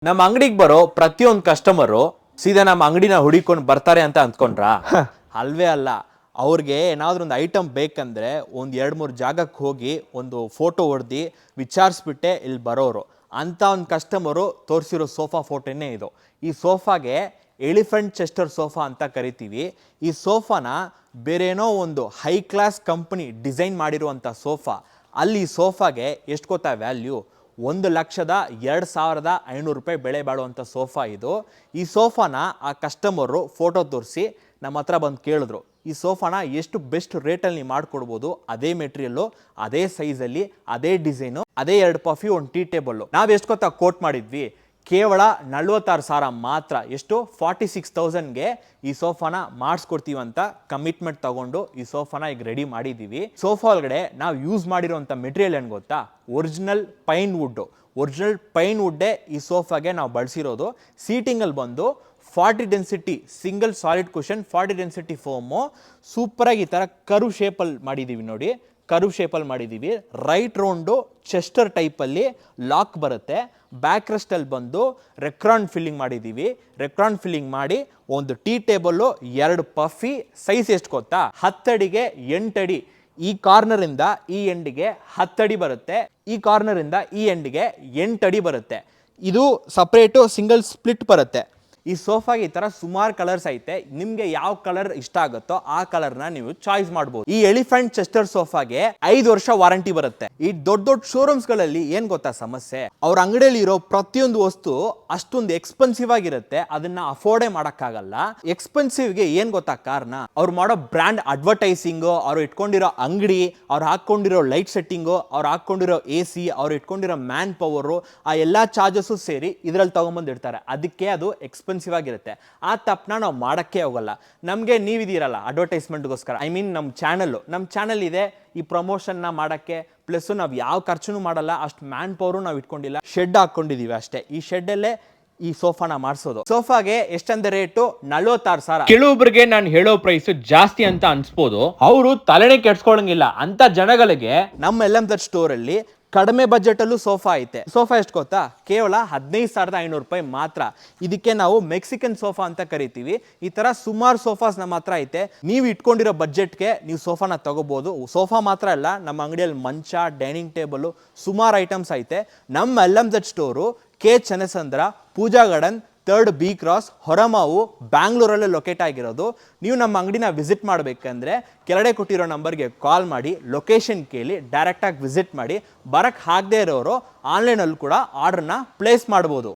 ನಮ್ಮ ಅಂಗಡಿಗೆ ಬರೋ ಪ್ರತಿಯೊಂದು ಕಸ್ಟಮರು ಸೀದಾ ನಮ್ಮ ಅಂಗಡಿನ ಹುಡಿಕೊಂಡು ಬರ್ತಾರೆ ಅಂತ ಅಂದ್ಕೊಂಡ್ರ ಅಲ್ವೇ ಅಲ್ಲ. ಅವ್ರಿಗೆ ಏನಾದ್ರೂ ಒಂದು ಐಟಮ್ ಬೇಕಂದ್ರೆ ಒಂದು 2-3 ಜಾಗಕ್ಕೆ ಹೋಗಿ ಒಂದು ಫೋಟೋ ಹೊಡೆದು ವಿಚಾರಿಸ್ಬಿಟ್ಟೆ ಇಲ್ಲಿ ಬರೋರು. ಅಂತ ಒಂದು ಕಸ್ಟಮರು ತೋರಿಸಿರೋ ಸೋಫಾ ಫೋಟೋನೇ ಇದು. ಈ ಸೋಫಾಗೆ ಎಲಿಫೆಂಟ್ ಚೆಸ್ಟರ್ ಸೋಫಾ ಅಂತ ಕರಿತೀವಿ. ಈ ಸೋಫಾನ ಬೇರೇನೋ ಒಂದು ಹೈ ಕ್ಲಾಸ್ ಕಂಪನಿ ಡಿಸೈನ್ ಮಾಡಿರುವಂಥ ಸೋಫಾ. ಅಲ್ಲಿ ಸೋಫಾಗೆ ಎಷ್ಟು ಗೊತ್ತಾ ವ್ಯಾಲ್ಯೂ? 1,02,500 ರೂಪಾಯಿ ಬೆಲೆ ಬಾಳುವಂಥ ಸೋಫಾ ಇದು. ಈ ಸೋಫಾನ ಆ ಕಸ್ಟಮರು ಫೋಟೋ ತೋರಿಸಿ ನಮ್ಮ ಹತ್ರ ಬಂದು ಕೇಳಿದ್ರು, ಈ ಸೋಫಾನ ಎಷ್ಟು ಬೆಸ್ಟ್ ರೇಟಲ್ಲಿ ನೀವು ಮಾಡಿಕೊಡ್ಬೋದು, ಅದೇ ಮೆಟೀರಿಯಲ್ಲು, ಅದೇ ಸೈಜಲ್ಲಿ, ಅದೇ ಡಿಸೈನು, ಅದೇ 2 ಪಫಿ, ಒಂದು ಟೀ ಟೇಬಲ್ಲು. ನಾವು ಎಷ್ಟು ಗೊತ್ತಾ ಕೋಟ್ ಮಾಡಿದ್ವಿ? ಕೇವಲ 46,000 ಮಾತ್ರ. ಎಷ್ಟು? 46,000ಗೆ ಈ ಸೋಫಾನ ಮಾಡಿಸ್ಕೊಡ್ತೀವಿ ಅಂತ ಕಮಿಟ್ಮೆಂಟ್ ತಗೊಂಡು ಈ ಸೋಫಾನ ಈಗ ರೆಡಿ ಮಾಡಿದ್ದೀವಿ. ಸೋಫಾ ಒಳಗಡೆ ನಾವು ಯೂಸ್ ಮಾಡಿರೋಂಥ ಮೆಟೀರಿಯಲ್ ಏನು ಗೊತ್ತಾ? Original pine wood. Original pine ವುಡ್ಡೇ ಈ ಸೋಫಾಗೆ ನಾವು ಬಳಸಿರೋದು. ಸೀಟಿಂಗಲ್ಲಿ ಬಂದು 40 density single solid cushion 40 density foam. ಸೂಪರಾಗಿ ಈ ಥರ ಕರ್ವ್ ಶೇಪಲ್ಲಿ ಮಾಡಿದ್ದೀವಿ ನೋಡಿ. ಕರ್ವ್ ಶೇಪಲ್ಲಿ ಮಾಡಿದ್ದೀವಿ. ರೈಟ್ ರೌಂಡು ಚೆಸ್ಟರ್ ಟೈಪಲ್ಲಿ ಲಾಕ್ ಬರುತ್ತೆ. ಬ್ಯಾಕ್ ರೆಸ್ಟಲ್ಲಿ ಬಂದು ರೆಕ್ರಾನ್ ಫಿಲ್ಲಿಂಗ್ ಮಾಡಿದ್ದೀವಿ. ರೆಕ್ರಾನ್ ಫಿಲ್ಲಿಂಗ್ ಮಾಡಿ ಒಂದು ಟೀ ಟೇಬಲ್ಲು, 2 ಪಫಿ. ಸೈಜ್ ಎಷ್ಟು ಗೊತ್ತಾ? 10 ಅಡಿಗೆ 8 ಅಡಿ. ಈ ಕಾರ್ನರಿಂದ ಈ ಎಂಡಿಗೆ 10 ಅಡಿ ಬರುತ್ತೆ. ಈ ಕಾರ್ನರಿಂದ ಈ ಎಂಡಿಗೆ 8 ಅಡಿ ಬರುತ್ತೆ. ಇದು ಸಪ್ರೇಟು ಸಿಂಗಲ್ ಸ್ಪ್ಲಿಟ್ ಬರುತ್ತೆ. ಈ ಸೋಫಾಗೆ ಈ ಥರ ಸುಮಾರು ಕಲರ್ಸ್ ಐತೆ. ನಿಮಗೆ ಯಾವ ಕಲರ್ ಇಷ್ಟ ಆಗುತ್ತೋ ಆ ಕಲರ್ನ ನೀವು ಚಾಯ್ಸ್ ಮಾಡ್ಬೋದು. ಈ ಎಲಿಫೆಂಟ್ ಚೆಸ್ಟರ್ ಸೋಫಾಗೆ 5 ವರ್ಷ ವಾರಂಟಿ ಬರುತ್ತೆ. ಈ ದೊಡ್ಡ ದೊಡ್ಡ ಶೋರೂಮ್ಸ್ಗಳಲ್ಲಿ ಏನು ಗೊತ್ತಾ ಸಮಸ್ಯೆ? ಅವ್ರ ಅಂಗಡಿಯಲ್ಲಿ ಇರೋ ಪ್ರತಿಯೊಂದು ವಸ್ತು ಅಷ್ಟೊಂದು ಎಕ್ಸ್ಪೆನ್ಸಿವ್ ಆಗಿರುತ್ತೆ, ಅದನ್ನ ಅಫೋರ್ಡೇ ಮಾಡೋಕ್ಕಾಗಲ್ಲ. ಎಕ್ಸ್ಪೆನ್ಸಿವ್ಗೆ ಏನು ಗೊತ್ತಾ ಕಾರಣ? ಅವ್ರು ಮಾಡೋ ಬ್ರ್ಯಾಂಡ್ ಅಡ್ವರ್ಟೈಸಿಂಗು, ಅವ್ರು ಇಟ್ಕೊಂಡಿರೋ ಅಂಗಡಿ, ಅವ್ರು ಹಾಕ್ಕೊಂಡಿರೋ ಲೈಟ್ ಸೆಟ್ಟಿಂಗು, ಅವ್ರು ಹಾಕ್ಕೊಂಡಿರೋ AC, ಅವ್ರು ಇಟ್ಕೊಂಡಿರೋ ಮ್ಯಾನ್ ಪವರು, ಆ ಎಲ್ಲ ಚಾರ್ಜಸ್ಸು ಸೇರಿ ಇದರಲ್ಲಿ ತಗೊಂಬಂದು ಇಡ್ತಾರೆ. ಅದಕ್ಕೆ ಅದು ಎಕ್ಸ್ಪೆನ್ಸಿವ್ ಆಗಿರುತ್ತೆ. ಆ ತಪ್ಪನ್ನ ನಾವು ಮಾಡೋಕ್ಕೆ ಹೋಗಲ್ಲ. ನಮಗೆ ನೀವಿದ್ದೀರಲ್ಲ ಅಡ್ವರ್ಟೈಸ್ಮೆಂಟ್ಗೋಸ್ಕರ, ಐ ಮೀನ್ ನಮ್ಮ ಚಾನಲ್ ಇದೆ. ಈ ಪ್ರಮೋಷನ್ನ ಮಾಡೋಕ್ಕೆ ಪ್ಲಸ್ ನಾವು ಯಾವ ಖರ್ಚು ಮಾಡಲ್ಲ. ಅಷ್ಟು ಮ್ಯಾನ್ ಪವರು ನಾವು ಇಟ್ಕೊಂಡಿಲ್ಲ. ಶೆಡ್ ಹಾಕ್ಕೊಂಡಿದ್ದೀವಿ ಅಷ್ಟೇ. ಈ ಶೆಡ್ಡಲ್ಲೇ ಈ ಸೋಫಾನ ಮಾಡಿಸೋದು. ಸೋಫಾಗೆ ಎಷ್ಟಂದ್ರೆ ರೇಟು 46,000. ಕೆಲವೊಬ್ಬರಿಗೆ ನಾನು ಹೇಳೋ ಪ್ರೈಸ್ ಜಾಸ್ತಿ ಅಂತ ಅನ್ಸ್ಬೋದು. ಅವರು ತಲೆನೇ ಕೆಡ್ಸ್ಕೊಳಂಗಿಲ್ಲ. ಅಂತ ಜನಗಳಿಗೆ ನಮ್ಮ LM ಸ್ಟೋರ್ ಅಲ್ಲಿ ಕಡಿಮೆ ಬಜೆಟ್ ಅಲ್ಲೂ ಸೋಫಾ ಐತೆ. ಸೋಫಾ ಎಷ್ಟು ಗೊತ್ತಾ? ಕೇವಲ 15,500 ರೂಪಾಯಿ ಮಾತ್ರ. ಇದಕ್ಕೆ ನಾವು ಮೆಕ್ಸಿಕನ್ ಸೋಫಾ ಅಂತ ಕರಿತೀವಿ. ಈ ತರ ಸುಮಾರು ಸೋಫಾಸ್ ನಮ್ಮ ಹತ್ರ ಐತೆ. ನೀವು ಇಟ್ಕೊಂಡಿರೋ ಬಜೆಟ್ಗೆ ನೀವು ಸೋಫಾನ ತಗೋಬಹುದು. ಸೋಫಾ ಮಾತ್ರ ಅಲ್ಲ, ನಮ್ಮ ಅಂಗಡಿಯಲ್ಲಿ ಮಂಚ, ಡೈನಿಂಗ್ ಟೇಬಲ್, ಸುಮಾರು ಐಟಮ್ಸ್ ಐತೆ. ನಮ್ಮ LM store K Channasandra, Pooja garden, 3rd B cross, Horamavu, ಬ್ಯಾಂಗ್ಳೂರಲ್ಲೇ ಲೊಕೇಟ್ ಆಗಿರೋದು. ನೀವು ನಮ್ಮ ಅಂಗಡಿನ ವಿಸಿಟ್ ಮಾಡಬೇಕಂದ್ರೆ ಕೆಳಗಡೆ ಕೊಟ್ಟಿರೋ ನಂಬರ್ಗೆ ಕಾಲ್ ಮಾಡಿ, ಲೊಕೇಶನ್ ಕೇಳಿ ಡೈರೆಕ್ಟಾಗಿ ವಿಸಿಟ್ ಮಾಡಿ. ಬರಕ್ಕೆ ಆಗದೆ ಇರೋರು ಆನ್ಲೈನಲ್ಲಿ ಕೂಡ ಆರ್ಡ್ರನ್ನ ಪ್ಲೇಸ್ ಮಾಡ್ಬೋದು.